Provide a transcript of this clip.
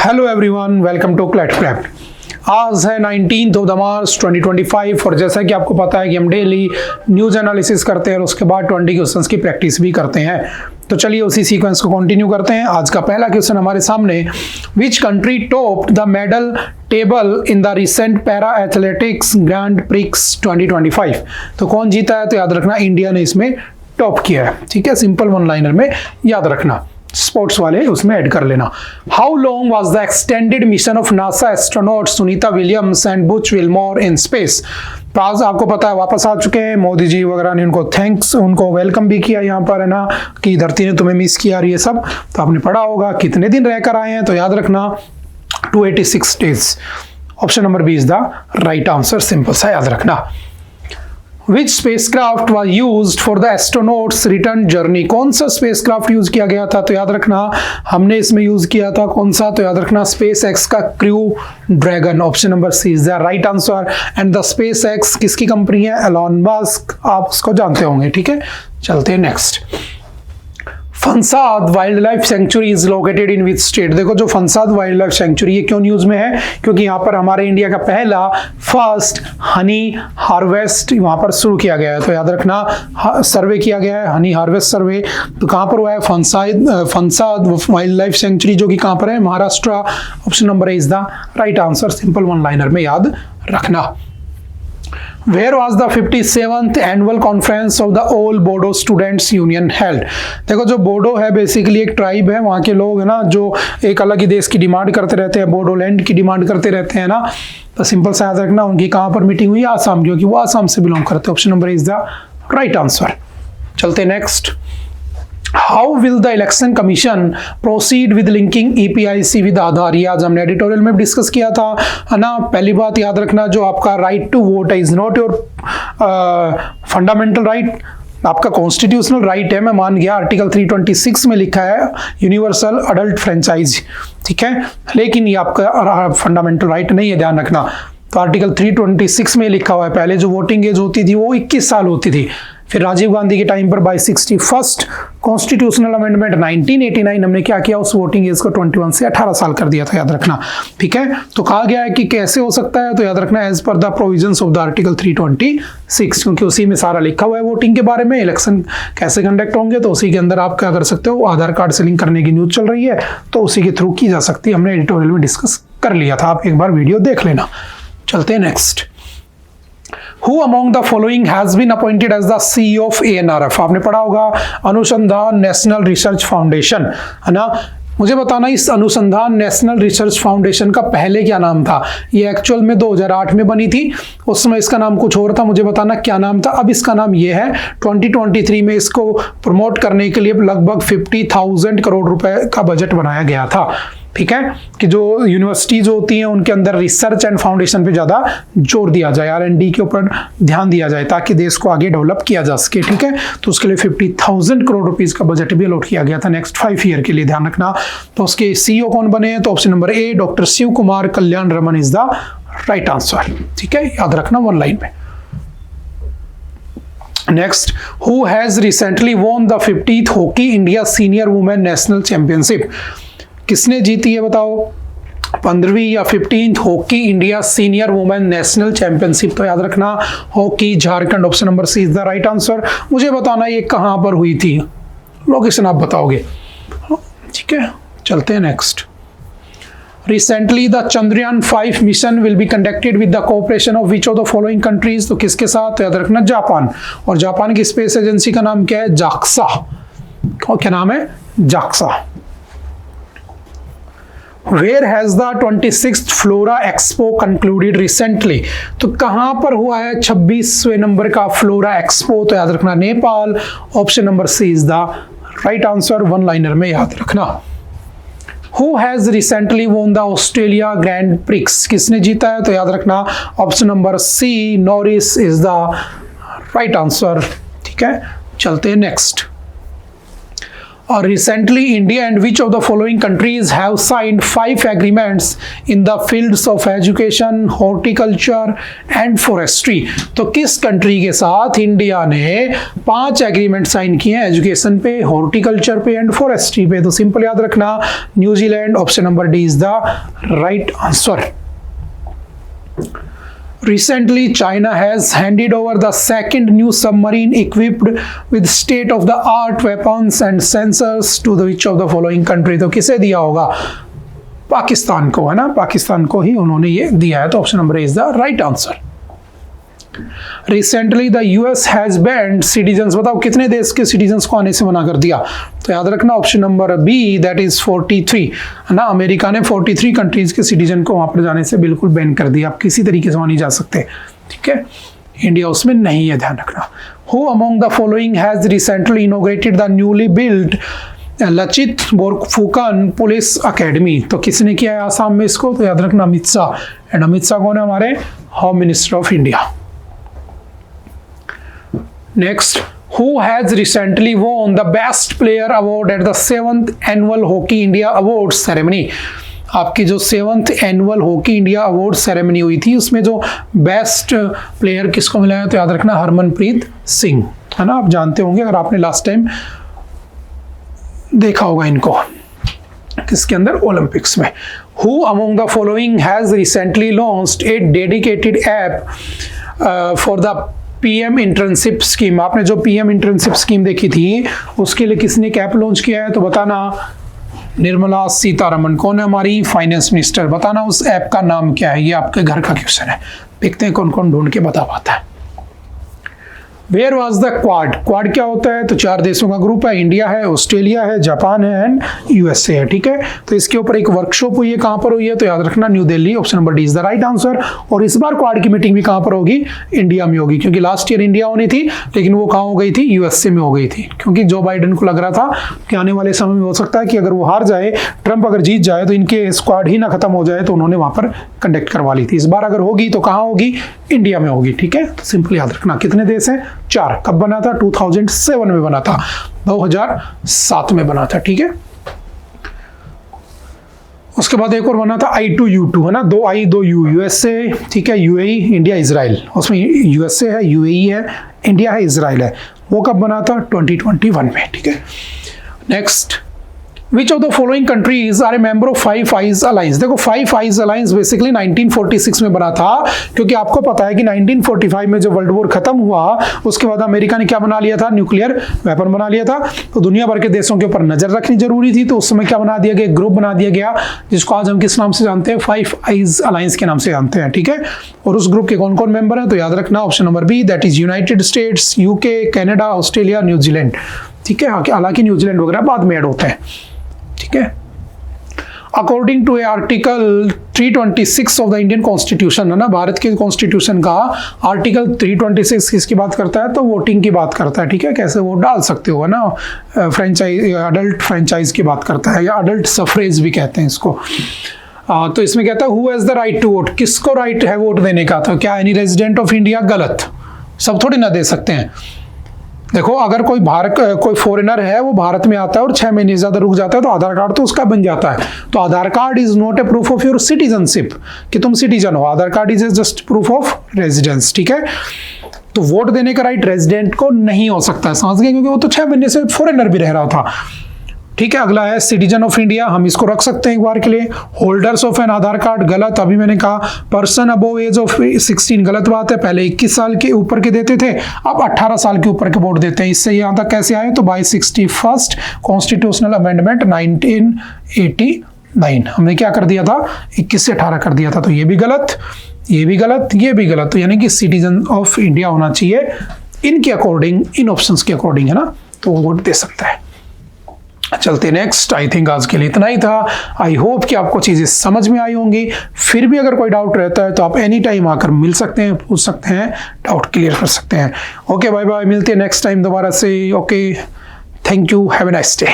Hello everyone, welcome to CLAT prep. आज है 19 मार्च 2025 और जैसा कि आपको पता है कि हम डेली न्यूज़ एनालिसिस करते हैं और उसके बाद 20 क्वेश्चंस की प्रैक्टिस भी करते हैं। तो चलिए उसी सीक्वेंस को कंटिन्यू करते हैं। आज का पहला क्वेश्चन हमारे सामने, which country topped the medal table in the recent para athletics grand prix 2025। तो कौन जीता है? तो याद रखना इंडिया ने इसमें टॉप किया है। ठीक है, सिंपल वन लाइनर में याद रखना, स्पोर्ट्स वाले उसमें ऐड कर लेना। How long was the extended mission of NASA astronaut Sunita Williams and Butch Wilmore in space. तो आज आपको पता है वापस आ चुके हैं मोदी जी वगैरह ने, उनको थैंक्स, उनको वेलकम भी किया यहाँ पर, है ना, कि धरती ने तुम्हें मिस किया और ये सब। तो आपने पढ़ा होगा कितने दिन रहकर आए हैं, तो याद रखना 286 days. Option number B is the right answer, simple सा याद रखना। Which spacecraft was used for the astronauts return journey? कौन सा स्पेसक्राफ्ट यूज किया गया था? तो याद रखना हमने इसमें यूज किया था कौन सा? तो याद रखना स्पेस एक्स का Crew Dragon. Option number C is the right answer. And the SpaceX किसकी कंपनी है? एलॉन मस्क, आप उसको जानते होंगे। ठीक है, चलते हैं next. Phansad wildlife sanctuary is located in which state? देखो जो फंसाद वाइल्ड लाइफ सेंचुरी ये क्यों न्यूज में है? क्योंकि यहाँ पर हमारे इंडिया का पहला फर्स्ट हनी हार्वेस्ट वहां पर शुरू किया गया है। तो याद रखना सर्वे किया गया है, हनी हार्वेस्ट सर्वे। तो कहाँ पर हुआ है? फंसाद वाइल्ड लाइफ सेंचुरी, जो कि कहाँ पर है? Maharashtra. Option number is the right answer, simple one liner में याद रखना। Where was the 57th annual conference of the All Bodo Students Union held? देखो जो बोडो है बेसिकली एक ट्राइब है, वहाँ के लोग है ना जो एक अलग ही देश की डिमांड करते रहते हैं, बोडोलैंड की डिमांड करते रहते हैं ना। तो सिंपल सा याद रखना उनकी कहाँ पर मीटिंग हुई? आसाम, क्योंकि वो आसाम से बिलोंग करते हैं। Option number is the right answer. चलते next. How will the election commission proceed with linking EPIC with Aadhaar? ये आज हमने एडिटोरियल में डिस्कस किया था, है ना। पहली बात याद रखना, जो आपका राइट टू वोट है is not your fundamental right, आपका कॉन्स्टिट्यूशनल राइट है। मैं मान गया, आर्टिकल 326 में लिखा है यूनिवर्सल अडल्ट फ्रेंचाइज, ठीक है, लेकिन ये आपका फंडामेंटल राइट नहीं है, ध्यान रखना। तो आर्टिकल 326 में लिखा हुआ है, पहले जो वोटिंग एज होती थी वो 21 साल होती थी। फिर राजीव गांधी के टाइम पर बाय 61st कॉन्स्टिट्यूशनल अमेंडमेंट 1989 हमने क्या किया, उस वोटिंग एज को 21 से 18 साल कर दिया था, याद रखना। ठीक है, तो कहा गया है कि कैसे हो सकता है? तो याद रखना as per the provisions of the article 326, क्योंकि उसी में सारा लिखा हुआ है वोटिंग के बारे में, इलेक्शन कैसे कंडक्ट होंगे। तो उसी के अंदर आप क्या कर सकते हो, आधार कार्ड से लिंक करने की न्यूज चल रही है तो उसी के थ्रू की जा सकती है। हमने एडिटोरियल में डिस्कस कर लिया था, आप एक बार वीडियो देख लेना। चलते हैं next. Who among the following has been appointed as the CEO of ANRF? आपने पढ़ा होगा अनुसंधान नेशनल रिसर्च फाउंडेशन, है ना। मुझे बताना इस अनुसंधान नेशनल रिसर्च फाउंडेशन का पहले क्या नाम था? ये एक्चुअल में 2008 में बनी थी, उस समय इसका नाम कुछ और था, मुझे बताना क्या नाम था। अब इसका नाम ये है। 2023 में इसको प्रमोट करने के लिए लगभग 50,000 करोड़ रुपए का बजट बनाया गया था। ठीक है, कि जो यूनिवर्सिटीज होती हैं उनके अंदर रिसर्च एंड फाउंडेशन पे ज़्यादा जोर दिया जाए, R&D के ऊपर ध्यान दिया जाए ताकि देश को आगे डेवलप किया जा सके। ठीक है, तो उसके लिए 50,000 करोड़ रुपीस का बजट भी अलॉट किया गया था नेक्स्ट 5 ईयर के लिए, ध्यान रखना। तो उसके CEO कौन बने हैं? तो option number A doctor Shiv Kumar Kalyan Raman is the right answer. ठीक है, याद रखना वन लाइन में। Next, who has recently won the 50th hockey India senior women national championship? किसने जीती है बताओ 15वीं या 15th hockey India senior women national championship? तो याद रखना hockey Jharkhand. Option number C is the right answer. मुझे बताना ये कहां पर हुई थी, लोकेशन आप बताओगे। ठीक है, चलते हैं next. Recently the Chandrayaan 5 mission will be conducted with the cooperation of which of the following countries? तो किसके साथ? याद रखना जापान। और जापान की स्पेस एजेंसी का नाम क्या है? जाक्सा। क्या नाम है? JAXA. Where has the 26th Flora Expo concluded recently? तो कहां पर हुआ है 26वें नंबर का फ्लोरा एक्सपो? तो याद रखना Nepal. Option number C is the right answer, one liner में याद रखना। Who has recently won the Australia Grand Prix? किसने जीता है? तो याद रखना option number C Norris is the right answer. ठीक है, चलते हैं नेक्स्ट। और recently India and which of the following countries have signed 5 agreements in the fields of education, horticulture and forestry. तो किस कंट्री के साथ इंडिया ने 5 एग्रीमेंट साइन किए हैं एजुकेशन पे, हॉर्टिकल्चर पे एंड फॉरेस्ट्री पे? तो सिंपल याद रखना, New Zealand. Option number D is the right answer. Recently, China has handed over the second new submarine equipped with state-of-the-art weapons and sensors to the which of the following country? तो किसे दिया होगा? पाकिस्तान को, है ना, पाकिस्तान को ही उन्होंने ये दिया है। तो option number is the right answer. Recently the US has banned citizens, बताओ कितने देश के सिटीजन्स को आने से मना कर दिया? तो याद रखना option number B, that is 43, है ना। अमेरिका ने 43 कंट्रीज के सिटीजन को वहां पर जाने से बिल्कुल बैन कर दिया, आप किसी तरीके से वहां नहीं जा सकते, ठीक है। इंडिया उसमें नहीं है, ध्यान रखना। Who among the following has recently inaugurated the newly build Lachit Borphukan police academy? तो किसने किया है आसाम में इसको? तो याद रखना अमित शाह। एंड अमित शाह कौन है? हमारे home minister of India. Next, who has recently won the Best Player Award at the 7th Annual Hockey India Awards Ceremony? आपकी जो 7th annual hockey India award ceremony हुई थी उसमें जो बेस्ट प्लेयर किसको मिला है? तो याद रखना हरमनप्रीत सिंह, है ना। आप जानते होंगे अगर आपने लास्ट टाइम देखा होगा इनको किसके अंदर, ओलंपिक्स में। Who among the following has recently launched a dedicated app for the PM internship scheme? आपने जो पीएम इंटर्नशिप स्कीम देखी थी उसके लिए किसने एक ऐप लॉन्च किया है? तो बताना निर्मला सीतारमण। कौन है? हमारी फाइनेंस मिनिस्टर। बताना उस ऐप का नाम क्या है? ये आपके घर का क्वेश्चन है, देखते हैं कौन कौन ढूंढ के बता पाता है। Where was the Quad? Quad क्या होता है? तो 4 देशों का ग्रुप है, इंडिया है, ऑस्ट्रेलिया है, जापान है एंड यूएसए है, ठीक है। तो इसके ऊपर एक वर्कशॉप हुई है, कहाँ पर हुई है? तो याद रखना new Delhi. Option number D is the right answer. और इस बार क्वाड की मीटिंग भी कहाँ पर होगी? इंडिया में होगी, क्योंकि लास्ट ईयर इंडिया होनी थी लेकिन वो कहाँ हो गई थी? यूएसए में हो गई थी, क्योंकि जो बाइडेन को लग रहा था कि आने वाले समय में हो सकता है कि अगर वो हार जाए, ट्रंप अगर जीत जाए तो इनके स्क्वाड ही ना खत्म हो जाए, तो उन्होंने वहां पर कंडक्ट करवा ली थी। इस बार अगर होगी तो कहाँ होगी? इंडिया में होगी, ठीक है। तो सिंपल याद रखना कितने देश हैं? 4। कब बना था? 2007 में बना था, 2007 में बना था, ठीक है। उसके बाद एक और बना था I2U2, है ना, 2 I 2 U, यूएसए, ठीक है, यूएई, इंडिया, इजराइल। उसमें यूएसए है, यूएई है, इंडिया है, इजराइल है। वो कब बना था? 2021 में, ठीक है। Next, Which of the following countries are a member of Five Eyes Alliance? देखो Five Eyes Alliance बेसिकली 1946 में बना था, क्योंकि आपको पता है कि 1945 में जो वर्ल्ड वॉर खत्म हुआ उसके बाद अमेरिका ने क्या बना लिया था? न्यूक्लियर वेपन बना लिया था। तो दुनिया भर के देशों के ऊपर नजर रखनी जरूरी थी, तो उस समय क्या बना दिया गया? ग्रुप बना दिया गया, जिसको आज हम किस नाम से जानते हैं? Five Eyes Alliance के नाम से जानते हैं, ठीक है। और उस ग्रुप के कौन कौन मेंबर हैं? तो याद रखना option number B, that is United States, UK, Canada, Australia, New Zealand, ठीक है। हालांकि न्यूजीलैंड वगैरह बाद में ऐड होते हैं, ठीक है। According to article 326 of the Indian constitution, है ना, भारत के कॉन्स्टिट्यूशन का आर्टिकल 326 किसकी बात करता है? तो वोटिंग की बात करता है, ठीक है। कैसे वोट डाल सकते हो, है ना, फ्रेंचाइज, अडल्ट फ्रेंचाइज की बात करता है, या अडल्ट सफरेज भी कहते हैं इसको। तो इसमें कहता है who has the right to vote? किसको राइट है वोट देने का? तो क्या एनी रेजिडेंट ऑफ इंडिया? गलत, सब थोड़ी ना दे सकते हैं। देखो अगर कोई फॉरेनर है, वो भारत में आता है और 6 महीने ज्यादा रुक जाता है, तो आधार कार्ड तो उसका बन जाता है। तो Aadhaar card is not a proof of your citizenship कि तुम सिटीजन हो। Aadhaar card is just proof of residence, ठीक है। तो वोट देने का राइट रेजिडेंट को नहीं हो सकता है, समझ गए, क्योंकि वो तो 6 महीने से फॉरेनर भी रह रहा था, ठीक है। अगला है सिटीजन ऑफ इंडिया, हम इसको रख सकते हैं एक बार के लिए। Holders of an Aadhaar card, गलत। अभी मैंने कहा पर्सन अबव एज ऑफ 16, गलत बात है। पहले 21 साल के ऊपर के देते थे, अब 18 साल के ऊपर के वोट देते हैं। इससे यहाँ तक कैसे आए? तो बाय 61st कॉन्स्टिट्यूशनल अमेंडमेंट 1989 हमने क्या कर दिया था? 21 से 18 कर दिया था। तो ये भी गलत, ये भी गलत, ये भी गलत। तो यानी कि सिटीजन ऑफ इंडिया होना चाहिए इनके अकॉर्डिंग, इन ऑप्शंस के अकॉर्डिंग, है ना, तो वो वोट दे सकता है। चलते नेक्स्ट। आई थिंक आज के लिए इतना ही था। आई होप कि आपको चीज़ें समझ में आई होंगी। फिर भी अगर कोई डाउट रहता है तो आप एनी टाइम आकर मिल सकते हैं, पूछ सकते हैं, डाउट क्लियर कर सकते हैं। ओके, बाय बाय, मिलते हैं नेक्स्ट टाइम दोबारा से। Okay, thank you, have a nice day.